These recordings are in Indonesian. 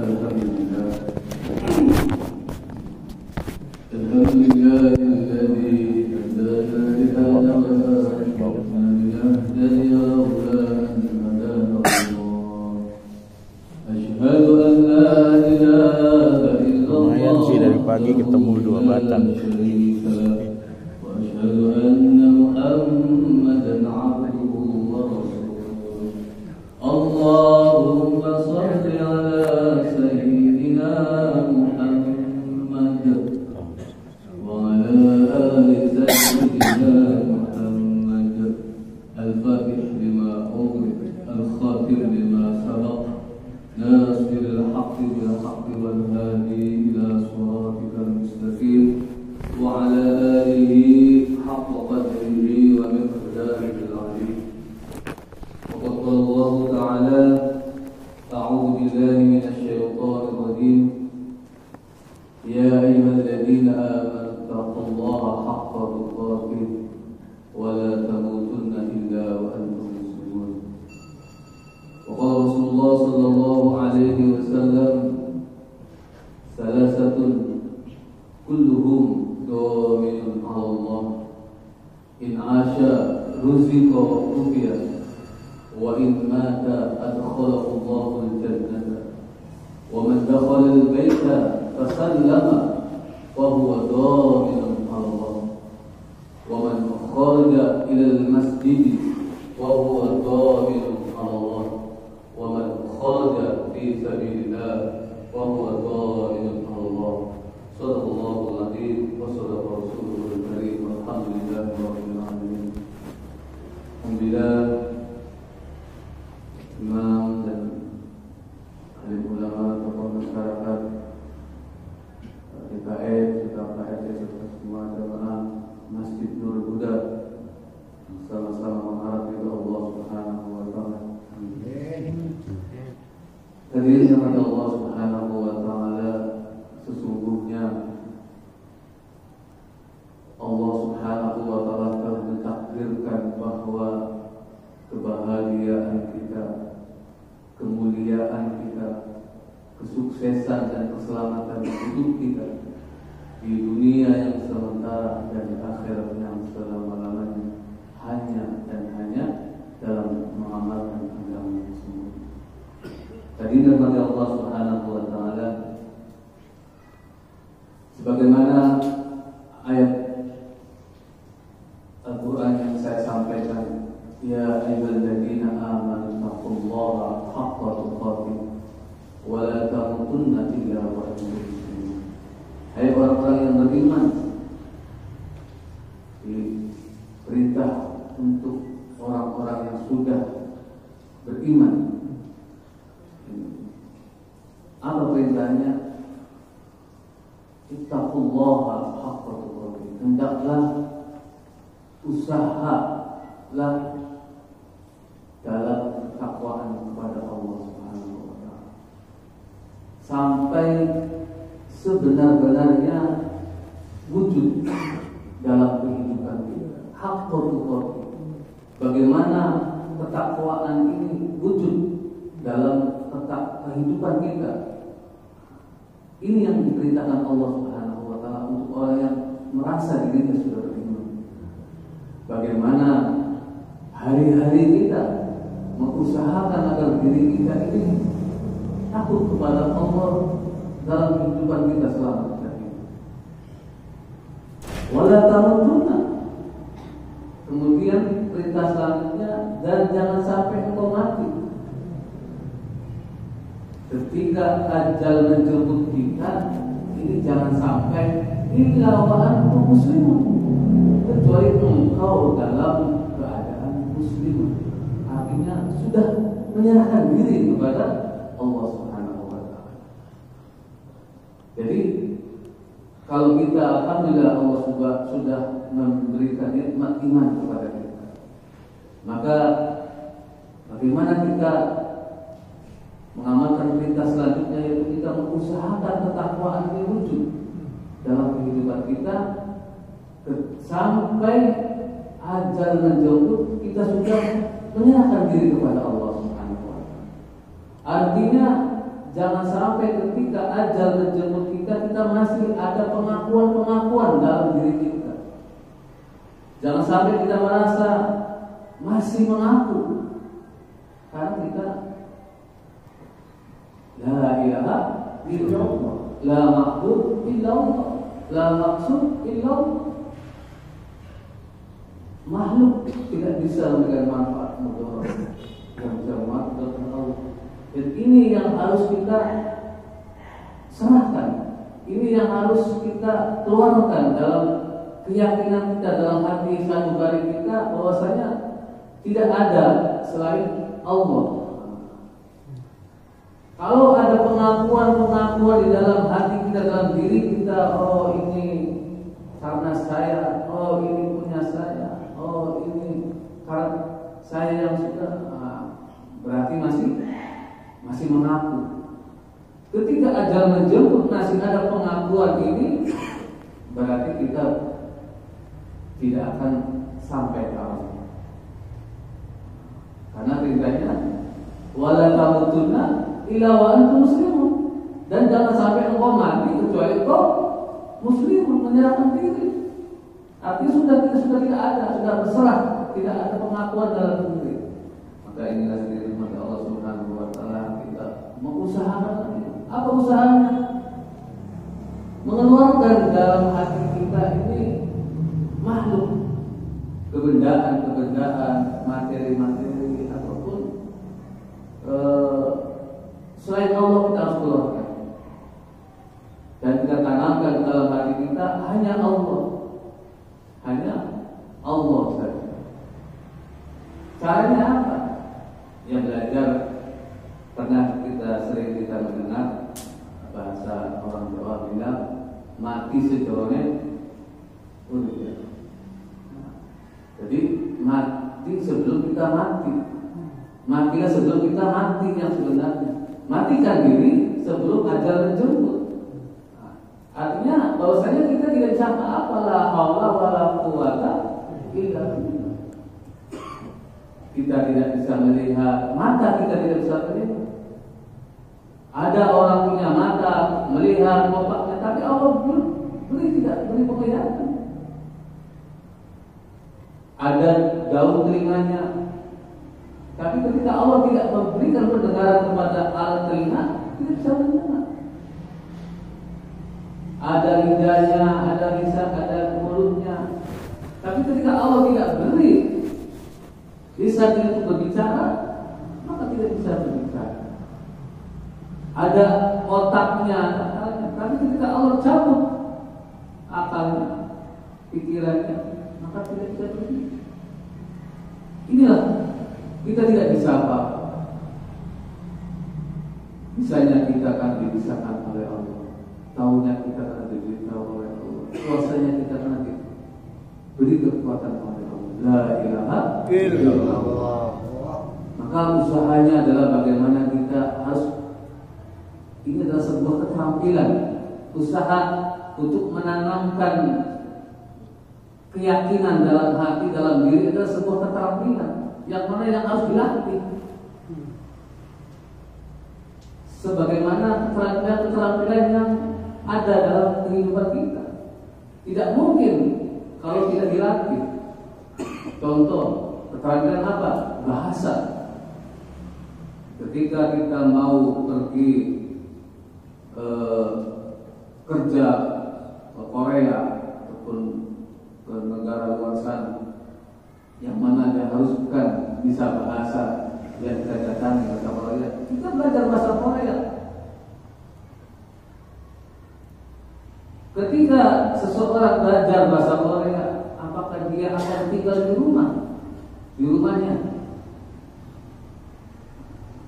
Lumayan sih dari pagi ketemu 2 batang. Allahumma shalli ala sayyidina Muhammad wa ala ali sayyidina Muhammad al-fatih lima ughliq al-khatim lima sabaq nasir al-haqqi bil haqqi wal hadi ila siratikal mustaqim wa ala alihi haqqa qadrihi wa miqdarihi al-azim. وقال الله تعالى أعوذ بالله من الشيطان الرجيم يا أيها الذين آمنوا اتقوا الله حق تقاته ولا تموتن إلا وأنتم مسلمون. وقال رسول الله صلى الله عليه وسلم ثلاثة كلهم ضامن على الله إن عاش رزق وعافي وإن مات أدخله الله الجنة ومن دخل البيت فسلم فهو ضامن على الله ومن خرج إلى المسجد فهو ضامن على الله ومن خرج في سبيل الله فهو ضامن على الله. صدق الله العظيم وصدق رسوله الكريم والحمد لله رب العالمين. Alhamdulillah, imam dan alim ulama, tokoh masyarakat, DKM, serta KRT, serta semua jamaah Masjid Nurul Huda sama-sama mengharap ridha Allah Subhanahu wa taala. Hadirin yang Allah Subhanahu wa taala, sesungguhnya Allah Subhanahu wa taala telah mentakdirkan bahwa kebahagiaan kita, kemuliaan kita, kesuksesan dan keselamatan hidup kita di dunia yang sementara dan di akhirat yang selama-lamanya hanya dan hanya dalam mengamalkan agama tersebut. Tadi dari Allah Subhanahu wa taala sebagaimana ayat Al-Quran yang saya sampaikan, ya ayyuhalladzina amanu taqullaha haqqa tuqatih wa la tamutunna illa wa antum muslimun. Hai orang-orang yang beriman, diperintah untuk orang-orang yang sudah beriman. Apa perintahnya? Ittaqullaha haqqa tuqatih. Hendaklah usahalah dalam ketakwaan kepada Allah Subhanahu wa taala sampai sebenar-benarnya wujud dalam kehidupan kita. Haqqul. Bagaimana ketakwaan ini wujud dalam kehidupan kita? Ini yang diperintahkan Allah Subhanahu wa taala untuk orang yang merasa dirinya sudah beriman. Bagaimana hari-hari kita mengusahakan agar diri kita ini takut kepada Allah dalam kehidupan kita selama kita hidup. Wala tamutunna. Kemudian perintah selanjutnya, dan jangan sampai engkau mati. Ketika ajal menjemput kita, ini jangan sampai illa wa antum muslimun, kecuali engkau dalam keadaan muslim. Artinya sudah menyerahkan diri kepada Allah Subhanahu wa taala. Jadi kalau kita alhamdulillah Allah sudah memberikan nikmat iman kepada kita, maka bagaimana kita mengamalkan perintah selanjutnya, yaitu kita mengusahakan ketakwaan ini wujud dalam kehidupan kita sampai ajal menjemput kita sudah menyerahkan diri kepada Allah Subhanahu wa taala. Artinya jangan sampai ketika ajal menjemput kita masih ada pengakuan-pengakuan dalam diri kita. Jangan sampai kita merasa masih mengaku, karena kita la ilaha illallah, la ma'bud illallah, la maqsud illallah. Makhluk tidak bisa memberikan manfaat mudarat yang bisa memanfaatkan Allah. Dan ini yang harus kita serahkan, ini yang harus kita keluarkan dalam keyakinan kita, dalam hati sanubari kita, bahwasanya tidak ada selain Allah. Kalau ada pengakuan-pengakuan di dalam hati kita, dalam diri kita, oh ini karena saya, oh ini punya saya, oh ini karena saya yang sudah, berarti masih mengaku. Ketika ajal menjemput masih ada pengakuan ini, berarti kita tidak akan sampai ke Allah. Karena perintahnya wala tamutunna illa wa antum muslimun, dan jangan sampai engkau mati kecuali engkau muslimun, menyerahkan diri. Artinya sudah tidak ada, sudah berserah, tidak ada pengakuan dalam diri. Maka inilah firman Allah Subhanahu wa taala, kita mengusahakan. Apa usahanya? Mengeluarkan dalam hati kita ini makhluk, kebendaan, materi-materi ataupun selain Allah kita harus keluarkan. Dan kita tanamkan dalam hati kita hanya Allah saja. Caranya apa? Yang belajar, pernah sering kita mendengar bahasa orang Jawa bilang mati sejone urip. Jadi mati sebelum kita mati. Matilah sebelum kita mati yang sebenarnya. Matikan diri sebelum ajal menjemput. Artinya bahwasanya kita tidak bisa apa-apa, la haula wala quwata illa billah. Kita tidak bisa melihat, mata kita tidak bisa melihat. Ada orang punya mata melihat bapaknya, tapi Allah tidak beri penglihatan. Ada daun telinganya, tapi ketika Allah tidak memberikan pendengaran kepada alat telinga, tidak bisa mendengar. Ada lidahnya, ada lisan, ada mulutnya, tapi ketika Allah tidak beri lisan itu berbicara, maka tidak bisa berbicara. Ada otaknya, tapi ketika Allah cabut akalnya, pikirannya, maka tidak bisa berbicara. Inilah, kita tidak bisa apa-apa. Misalnya kita akan dipisahkan oleh Allah, tahunya kita akan diberitahu oleh Allah, kuasanya kita akan diberi kekuatan oleh Allah. La ilaha illallah. Maka usahanya adalah bagaimana kita harus, ini adalah sebuah keterampilan, usaha untuk menanamkan keyakinan dalam hati, dalam diri, adalah sebuah keterampilan yang mana yang harus dilatih. Sebagaimana keterampilan yang ada dalam kehidupan kita, tidak mungkin kalau tidak dilatih. Contoh keterampilan apa? Bahasa. Ketika kita mau pergi kerja ke Korea ataupun ke negara luar sana, yang mana diharuskan bisa bahasa yang kita datangi, bahasa Korea, kita belajar bahasa Korea. Ketika seseorang belajar bahasa Korea, apakah dia akan tinggal di rumahnya?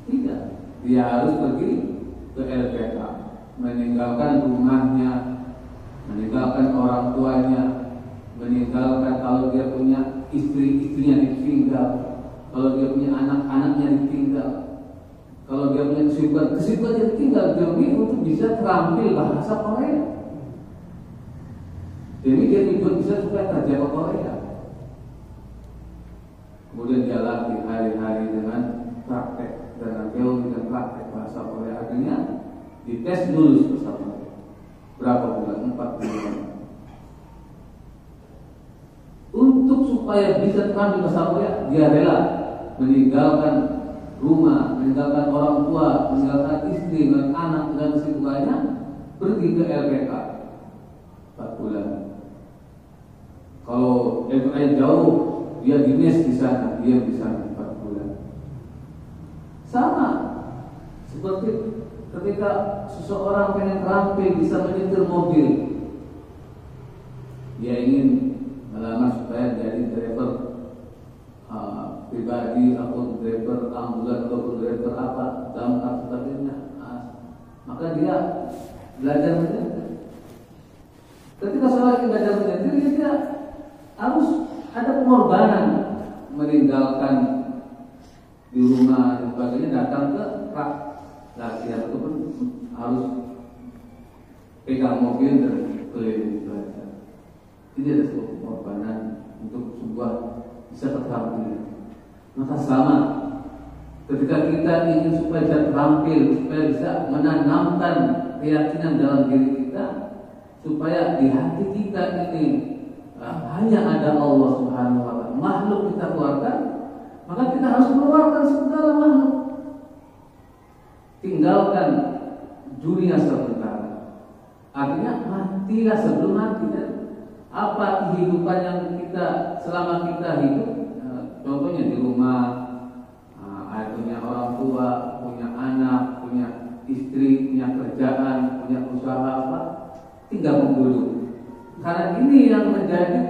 Tidak. Dia harus pergi ke LPK, meninggalkan rumahnya, meninggalkan orang tuanya, meninggalkan kalau dia punya istrinya ditinggal, kalau dia punya anak-anaknya ditinggal, kalau dia punya kesibukannya ditinggal demi untuk bisa terampil bahasa Korea. Demi dia bisa supaya kerja ke Korea. Kemudian dia latih hari-hari dengan praktek, dengan teori dan praktek bahasa Korea. Akhirnya dites lulus bersama. Berapa bulan? 4 bulan. Untuk supaya bisa terampil bersama dia rela meninggalkan rumah, meninggalkan orang tua, meninggalkan istri dan anak dan kesibukannya, pergi ke LPK 4 bulan. Kalau LPK jauh, dia di mes di sana, dia di sana 4 bulan. Sama seperti ketika seseorang pengen terampil bisa menyetir mobil, dia ingin melamar supaya jadi driver pribadi atau driver ambulan atau driver apa, damkar sebagainya. Maka dia belajar menyetir. Ketika seorang belajar menyetir, dia harus ada pengorbanan, meninggalkan di rumah dan sebagainya, datang ke rak latihan ataupun harus pegang mobil dan keliling belajar. Ini ada sebuah pengorbanan untuk sebuah bisa terampil. Maka sama, ketika kita ingin supaya bisa terampil, supaya bisa menanamkan keyakinan dalam diri kita, supaya di hati kita ini hanya ada Allah Subhanahu wa Ta'ala, makhluk kita keluarkan, maka kita harus mengeluarkan segala makhluk, tinggalkan dunia sementara. Artinya matilah sebelum mati. Apa kehidupan yang kita selama kita hidup, contohnya di rumah, punya orang tua, punya anak, punya istri, punya kerjaan, punya usaha apa, tinggal menggulu. Karena ini yang menjadi,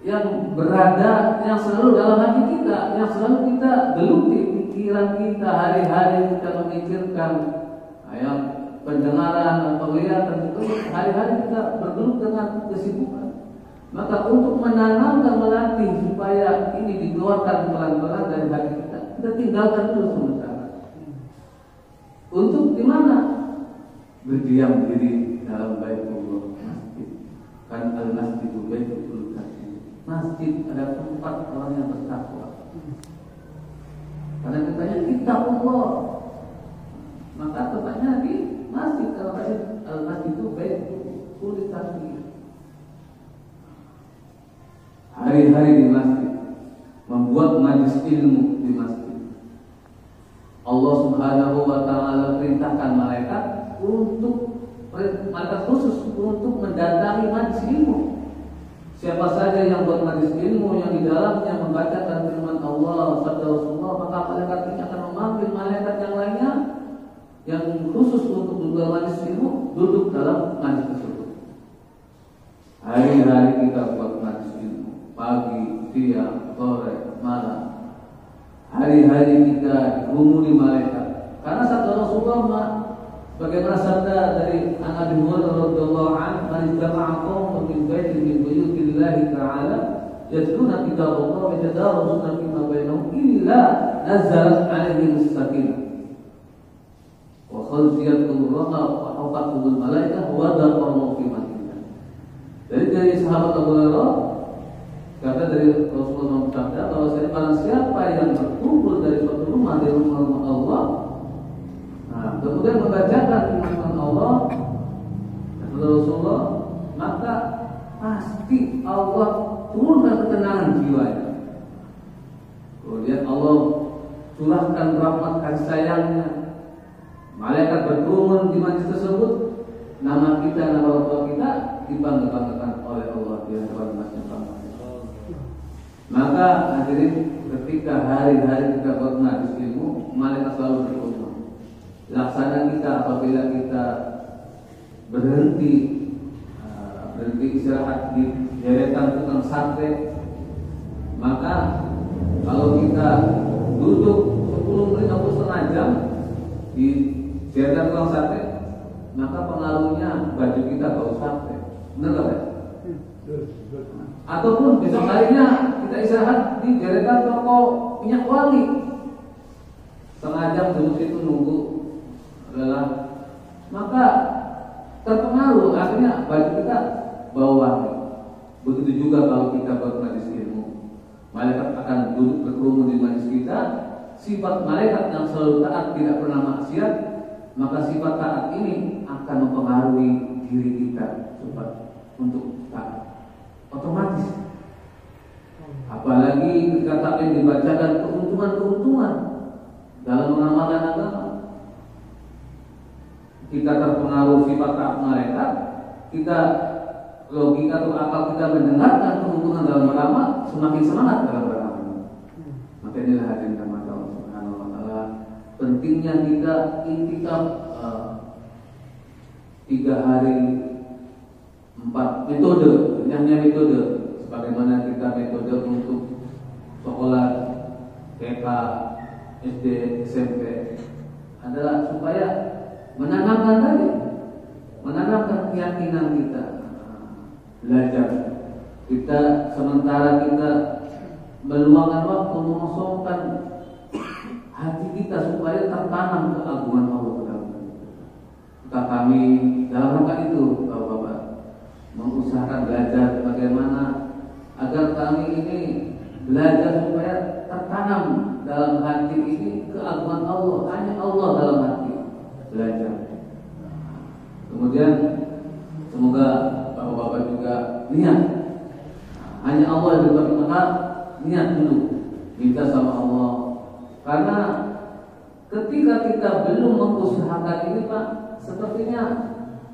yang berada, yang selalu dalam hati kita, yang selalu kita geluti pikiran kita, hari-hari kita memikirkan, pendengaran, penglihatan itu, hari-hari kita bergelut dengan kesibukan. Maka untuk menanamkan, melatih supaya ini dikeluarkan pelan-pelan dari hati kita tinggalkan dulu sementara. Untuk di mana? Berdiam diri dalam Baitullah, masjid. Kan al-masjidu baitul muttaqin. Masjid adalah tempat orang yang bertakwa. Karena katanya kitab Allah, maka tempatnya di masjid. Kalau tadi al-masjid itu baitul muttaqin. Hari-hari di masjid, membuat majelis ilmu di masjid. Allah Subhanahu wa Ta'ala perintahkan malaikat untuk malaikat khusus untuk mendatangi majelis ilmu. Siapa saja yang buat majelis ilmu yang di dalamnya membacakan firman Allah, sabda Rasulullah, maka malaikat ini akan memanggil malaikat yang lainnya yang khusus untuk duduk majelis ilmu, duduk dalam majelis tersebut. Hari-hari kita buat majelis ilmu, pagi, siang, sore, malam. Hari-hari kita dikerumuni malaikat. Karena sabda Rasulullah, bagaimana sabda dari Abi Hurairah radhiyallahu anhu, "Man jama'a qauman min baitin min buyutillahi ta'ala yatluna kitaballah wa yatadarasuna fima bainahum illa nazalat 'alaihim as-sakinah wa khashiyatuhum rahmah wa hafathumul malaikah wa dhakarahum fi man." Dari sahabat Abu Hurairah, kata dari Rasulullah bersabda bahwa barang siapa yang berkumpul dari suatu rumah dari rumah Allah, kemudian membacakan firman Allah, kata Rasulullah, maka pasti Allah turunkan ketenangan jiwanya. Kemudian Allah curahkan rahmat kasih sayangnya. Malaikat berkerumun di majlis tersebut, nama kita, nama orang tua kita dibanggakan oleh Allah di hadapan masyarakat. Maka hadirin, ketika hari-hari kita bermajelis ilmu, malaikat selalu berkerumun. Laksana kita apabila kita berhenti istirahat di deretan tukang sate, maka kalau kita duduk 10 menit atau setengah jam di deretan tukang sate, maka pengaruhnya baju kita bau sate. Benar tak? Ataupun besok harinya kita istirahat di deretan toko minyak wangi, setengah jam duduk situ nunggu lelah, maka terpengaruh, akhirnya baju kita bau wangi. Begitu juga kalau kita bermajelis ilmu, malaikat akan duduk berkerumun di majelis kita. Sifat malaikat yang selalu taat, tidak pernah maksiat, maka sifat taat ini akan mempengaruhi diri kita untuk taat otomatis. Apalagi ketika taklim dibacakan keuntungan-keuntungan dalam mengamalkan agama, kita terpengaruh sifat taat mereka, kita logika atau akal kita mendengarkan keuntungan dalam beramal, semakin semangat dalam beramal. Maka inilah hadirin rahmat Allah Subhanahu wa taala, pentingnya kita iktikaf 3 hari 4 metode, hanya metode sebagaimana kita metode untuk sekolah TK, SD, SMP adalah supaya menanamkan keyakinan kita, belajar kita sementara kita meluangkan waktu mengosongkan hati kita supaya tertanam keagungan Allah dalam hati kita. Maka kami dalam rangka itu, Bapak-bapak, mengusahakan belajar bagaimana agar kami ini belajar supaya tertanam dalam hati ini keagungan Allah, hanya Allah dalam hati, belajar. Kemudian semoga Bapak-bapak juga niat, hanya Allah yang berbuat, maka niat dulu minta sama Allah. Karena ketika kita belum mengusahakan ini, Pak, sepertinya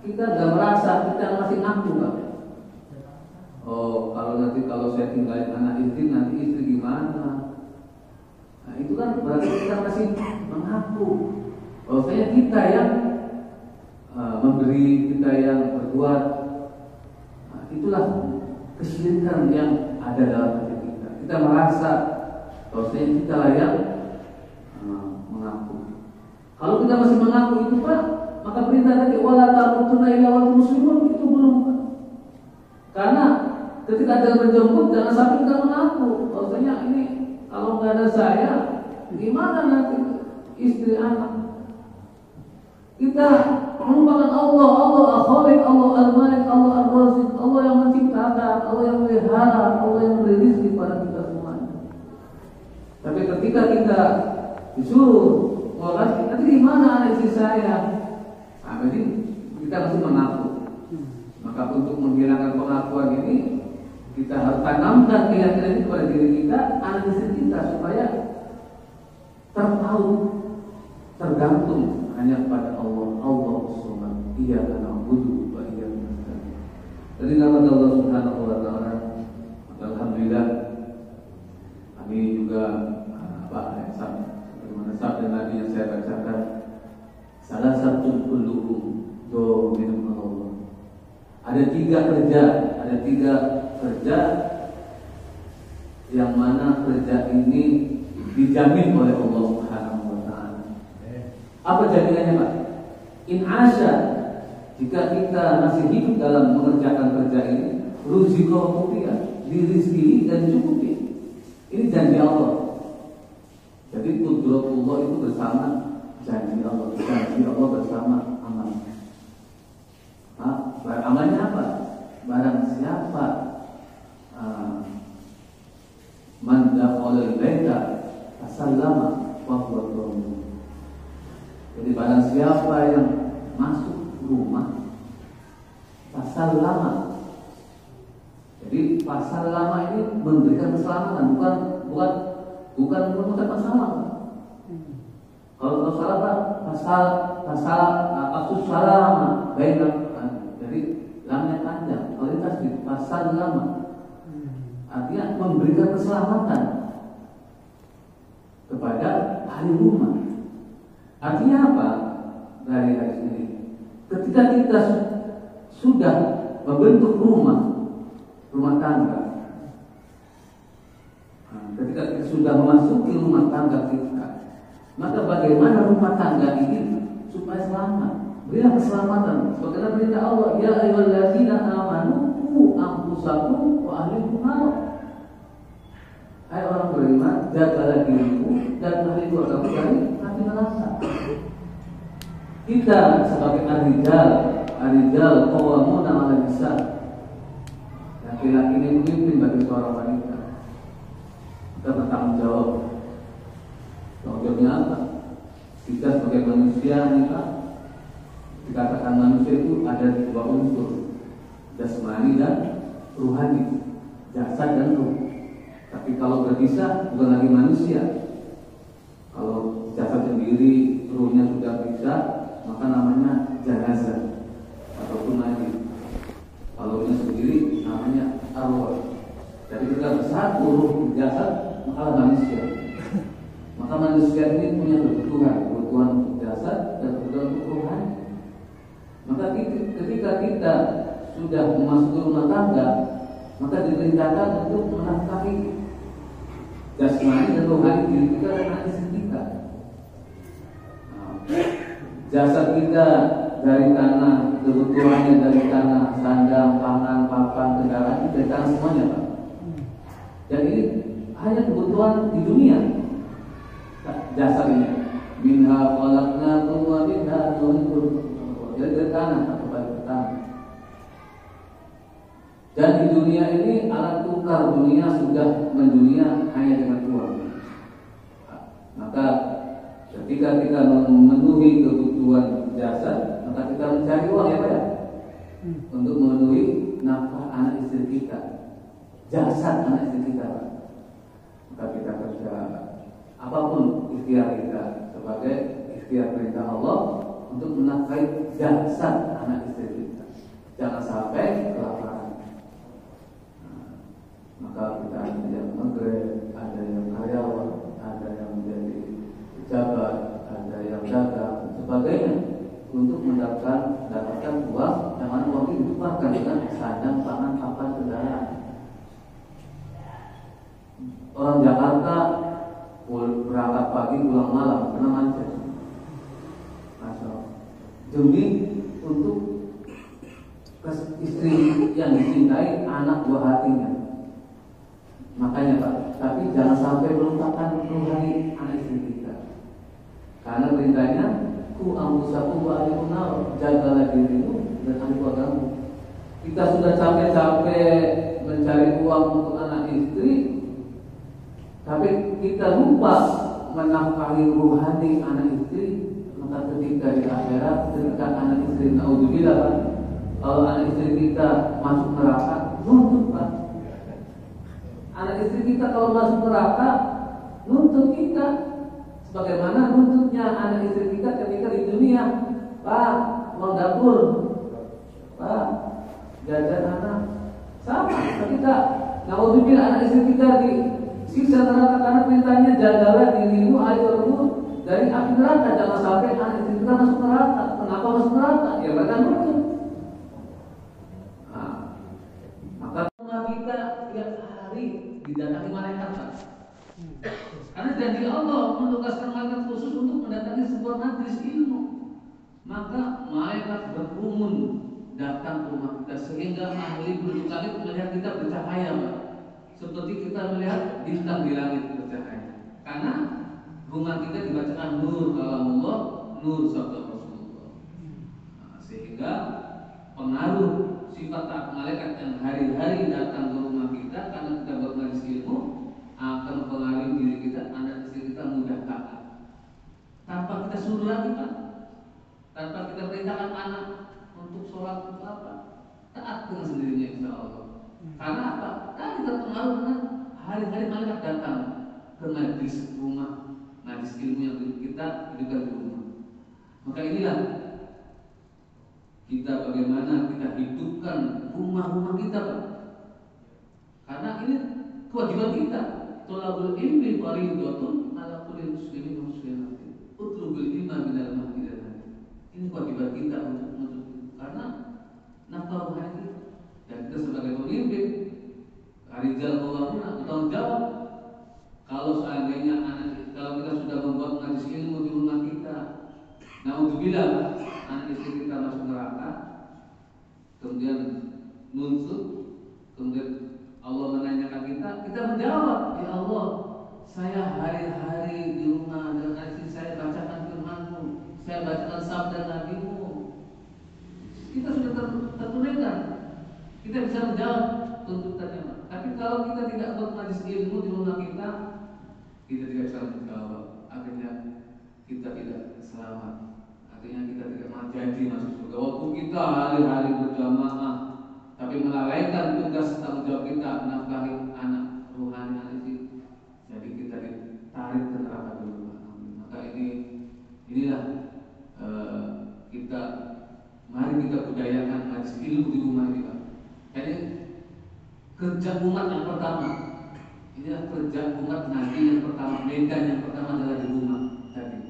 kita gak merasa, kita masih ngaku, Pak. Oh, kalau saya tinggalin anak istri, nanti istri gimana? Nah, itu kan berarti kita masih mengaku. Bahwasanya kita yang memberi, kita yang berbuat. Nah, itulah kesyirikan yang ada dalam hati kita. Kita merasa bahwasanya kita lah yang mengaku. Kalau kita masih mengaku itu, Pak, maka perintah tadi wala tamutunna illa wa antum muslimun itu belum. Karena ketika ada menjemput, jangan sampai kita mengaku bahwasanya ini kalau nggak ada saya, gimana nanti istri anak? Kita melupakan Allah, Allah Al-Khaliq, Allah Al-Malik, Allah Ar-Razik, Allah yang menciptakan, Allah yang melihara, Allah yang memberi rezeki pada kita semuanya. Tapi ketika kita disuruh, nanti gimana anak istri saya? Nah, jadi kita masih mengaku. Maka untuk menghilangkan pengakuan ini, kita harus tanamkan keyakinan itu pada diri kita, anak istri kita, supaya terpaut, tergantung hanya pada Allah. Allah Subhanahu Iyyaka na'budu wa iyyaka nasta'in. Dari nama Allah Subhanahu wa taala, alhamdulillah kami juga bagaimana sabda Nabi yang saya bacakan, salah satu kulluhum dominum Allah. Ada 3 kerja yang mana kerja ini dijamin oleh Allah Subhanahu wa taala. Apa jaminannya, Pak? In asya, jika kita masih hidup dalam mengerjakan kerja ini, ruziko mutia, dirizki dan dicukupi. Ini janji Allah. Jadi qudratullah itu bersama janji Allah. Janji Allah bersama amal. Amalnya apa? Barang siapa man dakhala al-baita fasallama wa huwa dhamin. Jadi barang siapa yang masuk rumah fasallama. Jadi fasallama ini memberikan keselamatan, bukan mengucapkan salam. Kalau salam kasus salam baiklah. Jadi lamnya panjang, kualitas di pasal lama. Artinya memberikan keselamatan kepada ahli rumah. Artinya apa? Dari hadis ini, ketika kita sudah membentuk rumah tangga, ketika kita sudah memasuki rumah tangga kita, maka bagaimana rumah tangga ini supaya selamat? Berilah keselamatan. Sebagaimana perintah Allah, ya ayyuhalladzina amanu qu anfusakum wa ahlikum nar. Hai orang beriman, jagalah dirimu dan ahli keluargamu dari api neraka. Kita sebagai ar-rijal qawwamuna 'ala nisa. Laki-laki ini pemimpin bagi seorang wanita. Kita bertanggung jawab. Tanggung jawabnya apa? Kita sebagai manusia, kita dikatakan manusia itu ada dua unsur, jasmani dan ruhani, jasad dan ruh. Tapi kalau berpisah bukan lagi manusia. Kalau jasad sendiri, ruhnya sudah pisah, maka namanya jenazah ataupun mayit. Kalau ruhnya sendiri namanya arwah. Jadi kita bersatu ruh jasad, maka manusia. Maka manusia ini punya kebutuhan untuk jasad dan kebutuhan untuk rohani. Maka ketika kita sudah memasuki rumah tangga, maka diperintahkan untuk menafkahi jasmani dan rohani diri kita dan anak istri kita. Jasad kita dari tanah, kebutuhannya dari tanah, sandang, pangan, papan, kendaraan dari tanah semuanya, Pak. Dan ini hanya kebutuhan di dunia. Jasadnya minha khalaqnakum wa minha nukhrijukum. Jadi dari tanah atau dari tanah. Dan di dunia ini alat tukar dunia sudah mendunia hanya dengan uang. Maka ketika kita memenuhi kebutuhan jasad, maka kita mencari uang ya Pak ya, untuk memenuhi nafkah anak istri kita, jasad anak istri kita Pak. Maka kita kerja apapun ikhtiar kita sebagai ikhtiar perintah Allah untuk menafkahi jasad anak istri kita. Jangan sampai kelaparan. Maka kita ada yang menggrek, ada yang karyawan, ada yang menjadi pejabat, ada yang dagang, sebagainya untuk mendapatkan uang yang mana uang itu ditukarkan dengan sandang, pangan, papan, kendaraan. Orang Jakarta berangkat pagi pulang malam karena macet. Demi untuk istri yang dicintai, anak buah hatinya. Makanya Pak, tapi jangan sampai melupakan rohani anak istri kita. Karena perintahnya ku ampusaku wa alimun nar, jagalah dirimu dan ahli keluargamu. Kita sudah capek-capek mencari uang untuk anak istri, tapi kita lupa menafkahi rohani anak istri. Maka ketika di akhirat, ketika anak istri naudzubillah Pak, kalau anak istri kita masuk neraka, nuntut Pak. Anak istri kita kalau masuk neraka nuntut kita, sebagaimana nuntutnya anak istri kita ketika di dunia. Pak, uang dapur, Pak, jajan anak, sama. Ketika naudzubillah anak istri kita disiksa neraka karena perintahnya jagalah dirimu ayomu dari api neraka, jangan sampai anak istri kita masuk neraka. Kenapa masuk neraka? Ya karena nuntut. Maka rumah kita tiap hari didatangi malaikat Pak. Karena janji Allah menugaskan malaikat khusus untuk mendatangi sebuah majelis ilmu. Maka malaikat berkerumun datang ke rumah kita sehingga ahli penduduk langit melihat kita bercahaya Pak. Seperti kita melihat bintang di langit bercahaya. Karena rumah kita dibacakan nur kalamullah, nur sabda Rasulullah. Sehingga pengaruh sifat malaikat yang hari-hari datang ke rumah kita karena kita bermajelis ilmu akan mempengaruhi diri kita, anak istri kita mudah taat. Tanpa kita suruh lagi Pak, tanpa kita perintahkan anak untuk sholat untuk apa, taat dengan sendirinya insya Allah. Karena apa? Karena kita pengaruh dengan hari-hari malaikat datang ke majelis rumah, majelis ilmu yang kita hidupkan di rumah. Maka inilah kita bagaimana kita hidupkan rumah-rumah kita Pak. Karena ini kewajiban kita. Thalabul ilmi fardhatun 'ala kulli muslimin wa muslimatin. Utlubul ilma minal mahdi ila lahdi. Ini kewajiban kita untuk karena nafkah rohani kita. Dan kita sebagai pemimpin, rijal qawwamuna bertanggung jawab. Kalau seandainya kalau kita sudah membuat majelis ilmu di rumah kita, naudzubillah anak istri kita masuk neraka, kemudian nuntut, kemudian Allah menanyakan kita menjawab, ya Allah, saya hari-hari di rumah dan istri saya bacakan firman-Mu, saya bacakan sabda Nabi-Mu. Kita sudah tertunaikan, kita bisa menjawab tuntutannya. Tapi kalau kita tidak buat majelis ilmu di rumah kita tidak bisa menjawab. Akhirnya kita tidak selamat. Artinya kita tidak mau jadi masuk surga Pada waktu kita hari-hari berjamaah, tapi melalaikan tugas tanggung jawab kita menafkahi anak ruhani anak ini, jadi kita ditarik ke neraka dulu. Maka inilah kita, mari kita budayakan majlis ilmu di rumah ini, Pak. Ini kerja umat yang pertama. Inilah kerja umat nanti yang pertama. Medan yang pertama adalah di rumah tadi.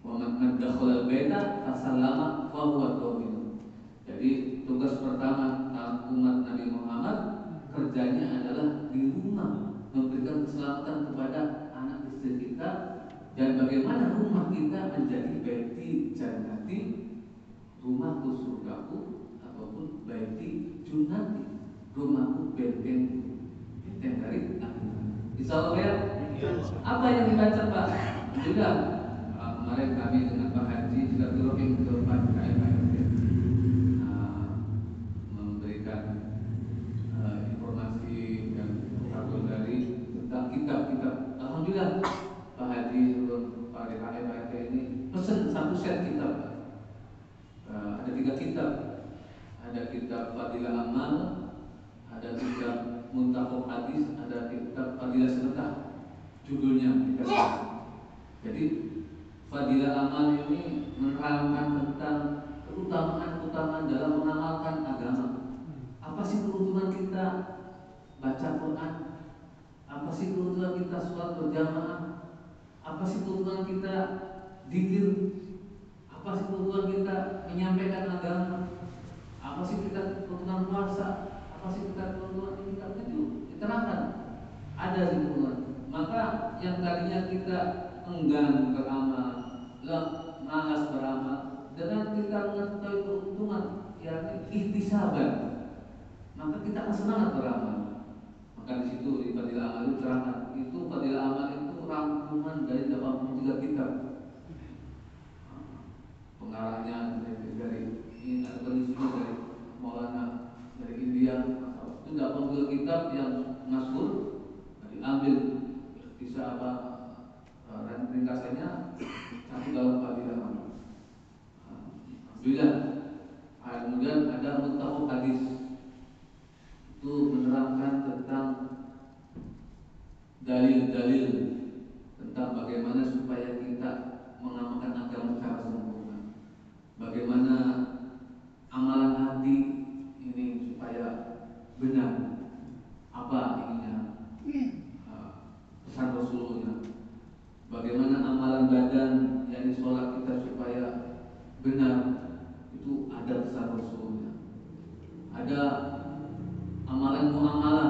Wa man dakhala al-baita fasallama fa huwa dhamin. Jadi tugas pertama umat Nabi Muhammad kerjanya adalah di rumah, memberikan keselamatan kepada anak istri kita, dan bagaimana rumah kita menjadi baiti jannati, rumahku surgaku, ataupun baiti jannati, rumahku bentengku, benteng dari akhirat. Insyaallah ya. Apa yang dibaca Pak? Juga kemarin kami dengan Pak Haji juga berunding ke Pak KMHRD, memberikan informasi dan kabar dari tentang kitab-kitab. Alhamdulillah Pak Haji Pak KMHRD ini pesan satu set kitab. Ada 3 kitab. Ada kitab Fadilah Amal, ada kitab Muntaqab Hadis, ada kitab Fadilah Sedekah. Judulnya jadi Fadilah Amal ini menerangkan tentang keutamaan dalam mengamalkan agama. Apa sih keuntungan kita baca Quran? Apa sih keuntungan kita sholat berjamaah? Apa sih keuntungan kita zikir? Apa sih keuntungan kita menyampaikan agama? Apa sih kita keuntungan puasa? Apa sih kita keuntungan kita itu diterangkan. Ada di keuntungan. Maka yang tadinya kita enggan beramal, malas beramal, dengan kita mengetahui keuntungan, yakni ihtisaban, maka kita akan semangat beramal. Maka di situ di Fadilah Amal itu terangkan. Itu Fadilah Amal itu rangkuman dari 83 kitab. Pengarangnya dari ini ada penulisnya dari Maulana dari India. Itu 83 kitab yang masyhur, diambil bisa apa ringkasannya satu dalam Fadilah Amal. Alhamdulillah. Kemudian ada Muntaqab Hadis, itu menerangkan tentang dalil-dalil tentang bagaimana supaya kita mengamalkan agama secara sempurna. Bagaimana amalan hati ini supaya benar, apa ininya, pesan Rasulullah. Bagaimana amalan badan, yakni sholat kita supaya benar, itu ada pesan Rasulullah. Ada amalan muamalah,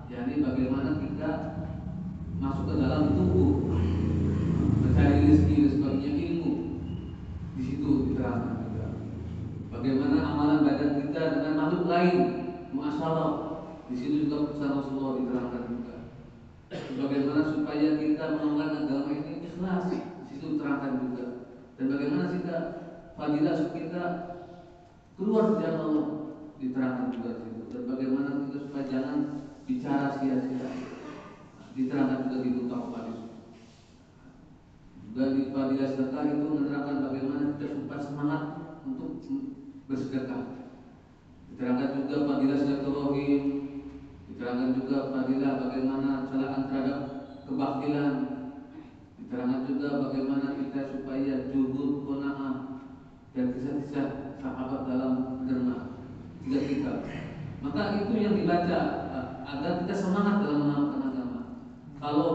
yakni bagaimana kita masuk ke dalam tubuh, mencari rezeki dan sebagainya, ilmu. Di situ diterangkan juga. Bagaimana amalan badan kita dengan makhluk lain, muasalah. Di situ juga pesan Rasulullah diterangkan juga. Bagaimana supaya kita mengamalkan agama ini ikhlas, di situ diterangkan juga. Dan bagaimana kita fadilah kita keluar dari jalan Allah, diterangkan juga di situ. Dan bagaimana kita supaya jangan bicara sia-sia, diterangkan juga di Muntaqab Hadis. Juga di Fadilah Sedekah itu menerangkan bagaimana kita supaya semangat untuk bersedekah. Diterangkan juga Fadilah Silaturahim, diterangkan juga Fadilah bagaimana celaan terhadap kebaktilan. Diterangkan juga bagaimana kita supaya juhud, qanaah, dan kisah-kisah sahabat dalam derma. 3 kitab. Maka itu yang dibaca agar kita semangat dalam mengamalkan agama. Kalau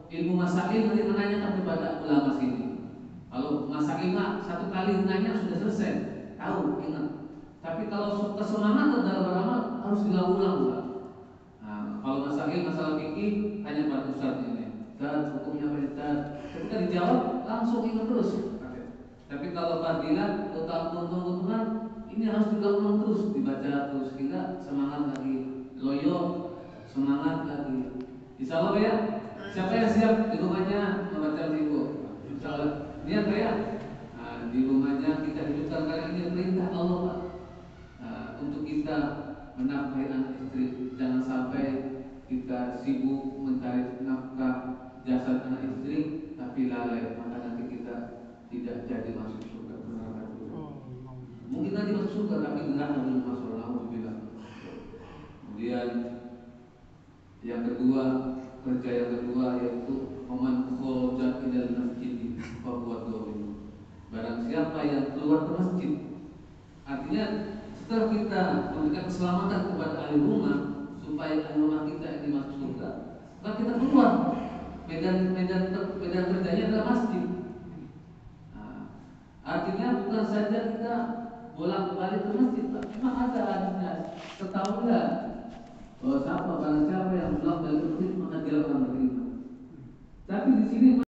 ilmu masail nanti menanyakan kepada ulama sini. Kalau masail satu kali nanya sudah selesai, tahu, ingat. Tapi kalau kesemangat dalam beramal harus diulang-ulang. Kalau masalah fikih hanya pada ustaz ini. Dan hukumnya apa Ustaz? Ketika dijawab langsung ingat terus. Tapi kalau fadilah atau keuntungan ini harus diulang terus, dibaca terus, kita semangat lagi, loyo, semangat lagi. Insyaallah ya. Siapa yang siap di rumahnya membaca buku? Insyaallah. Niat ya. Di rumahnya kita hidupkan karena ini perintah Allah, Pak. Untuk kita menafkahi anak istri, jangan sampai kita sibuk mencari nafkah jasad anak istri tapi lalai, maka nanti kita tidak jadi masuk surga neraka. tetapi gerak dalam masalah bilang. Kemudian yang kedua, kerja yang kedua yaitu man kharaja ilal masjid fa huwa dhalim. Barang siapa yang keluar ke masjid, artinya setelah kita memberikan keselamatan kepada ahli rumah supaya ahli rumah kita ini masuk surga, maka kita keluar. Medan kerjanya adalah masjid. Nah, artinya bukan saja kita bolak-balik ke masjid, memang ada hadisnya. Ketahuilah bahwa barang siapa yang pulang dari masjid maka dia akan beriman. Tapi di sini